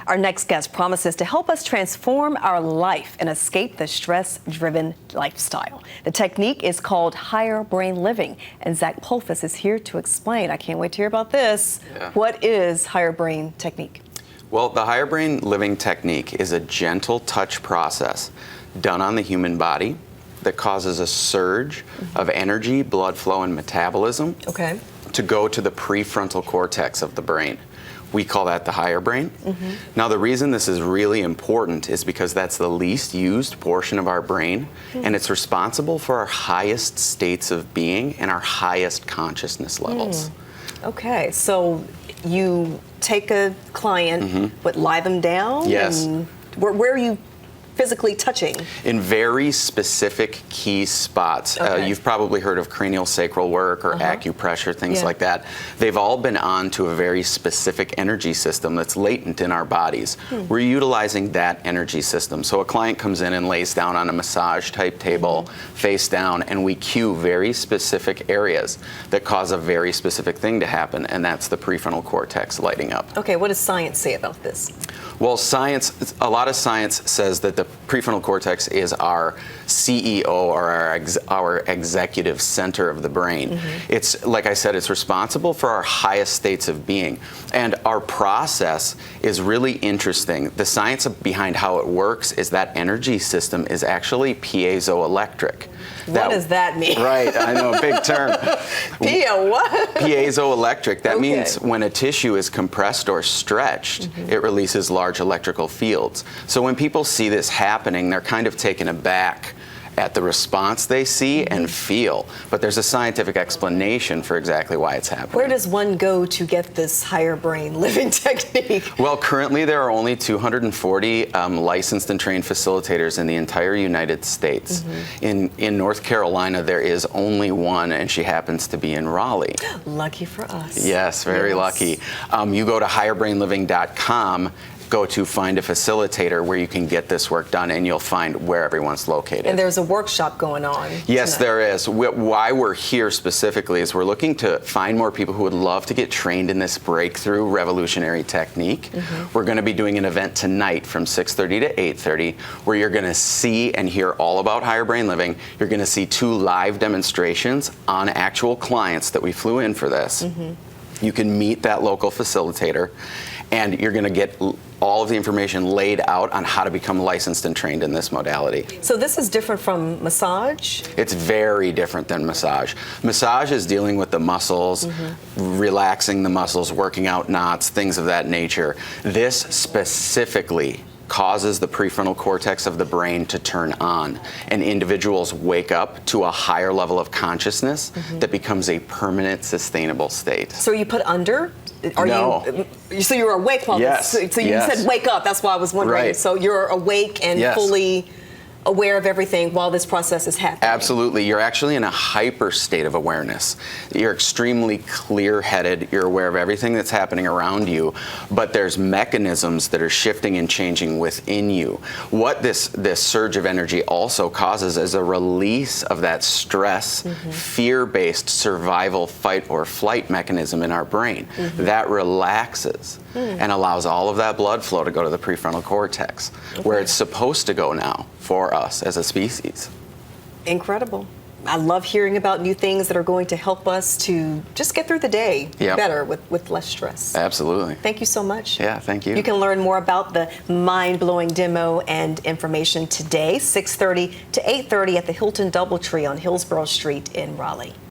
Our next guest promises to help us transform our life and escape the stress-driven lifestyle. The technique is called higher brain living, and Zach Polfus is here to explain. I can't wait to hear about this. Yeah. What is higher brain technique? Well, the higher brain living technique is a gentle touch process done on the human body that causes a surge of energy, blood flow, and metabolism Okay. to go to the prefrontal cortex of the brain. We call that the higher brain. Now, the reason this is really important is because that's the least used portion of our brain, and it's responsible for our highest states of being and our highest consciousness levels. Okay, so you take a client, but lie them down? Yes. And where are you physically touching? In very specific key spots. Okay. You've probably heard of cranial sacral work or acupressure, things Yeah. like that. They've all been on to a very specific energy system that's latent in our bodies. We're utilizing that energy system. So a client comes in and lays down on a massage type table, face down, and we cue very specific areas that cause a very specific thing to happen, and that's the prefrontal cortex lighting up. Okay, what does science say about this? Well, a lot of science says that the prefrontal cortex is our CEO or our executive center of the brain. It's, like I said, it's responsible for our highest states of being. And our process is really interesting. The science behind how it works is that energy system is actually piezoelectric. What does that mean? Right, I know, a big term. Pia, what? Piezoelectric, that Okay. means when a tissue is compressed or stretched, it releases large electrical fields. So when people see this happening, they're kind of taken aback at the response they see and feel. But there's a scientific explanation for exactly why it's happening. Where does one go to get this higher brain living technique? Well, currently there are only 240 licensed and trained facilitators in the entire United States. In North Carolina, there is only one, and she happens to be in Raleigh. Lucky for us. Yes, very Yes. lucky. You go to higherbrainliving.com, go to find a facilitator where you can get this work done, and you'll find where everyone's located. And there's a workshop going on. Yes, tonight. there is. Why we're here specifically is we're looking to find more people who would love to get trained in this breakthrough revolutionary technique. We're going to be doing an event tonight from 6:30 to 8:30 where you're going to see and hear all about higher brain living. You're going to see 2 live demonstrations on actual clients that we flew in for this. You can meet that local facilitator, and you're going to get all of the information laid out on how to become licensed and trained in this modality. So this is different from massage? It's very different than massage. Massage is dealing with the muscles, relaxing the muscles, working out knots, things of that nature. This specifically causes the prefrontal cortex of the brain to turn on, and individuals wake up to a higher level of consciousness that becomes a permanent, sustainable state. So you put under? No. So you're awake while Yes. this, so you Yes. said wake up, that's why I was wondering. Right. So you're awake and Yes. fully aware of everything while this process is happening. Absolutely. You're actually in a hyper state of awareness. You're extremely clear-headed. You're aware of everything that's happening around you, but there's mechanisms that are shifting and changing within you. What this surge of energy also causes is a release of that stress, fear-based survival, fight or flight mechanism in our brain. That relaxes and allows all of that blood flow to go to the prefrontal cortex, where it's supposed to go now for us as a species. Incredible. I love hearing about new things that are going to help us to just get through the day better with less stress. Absolutely. Thank you so much. Yeah, thank you. You can learn more about the mind-blowing demo and information today, 6:30 to 8:30 at the Hilton Doubletree on Hillsborough Street in Raleigh.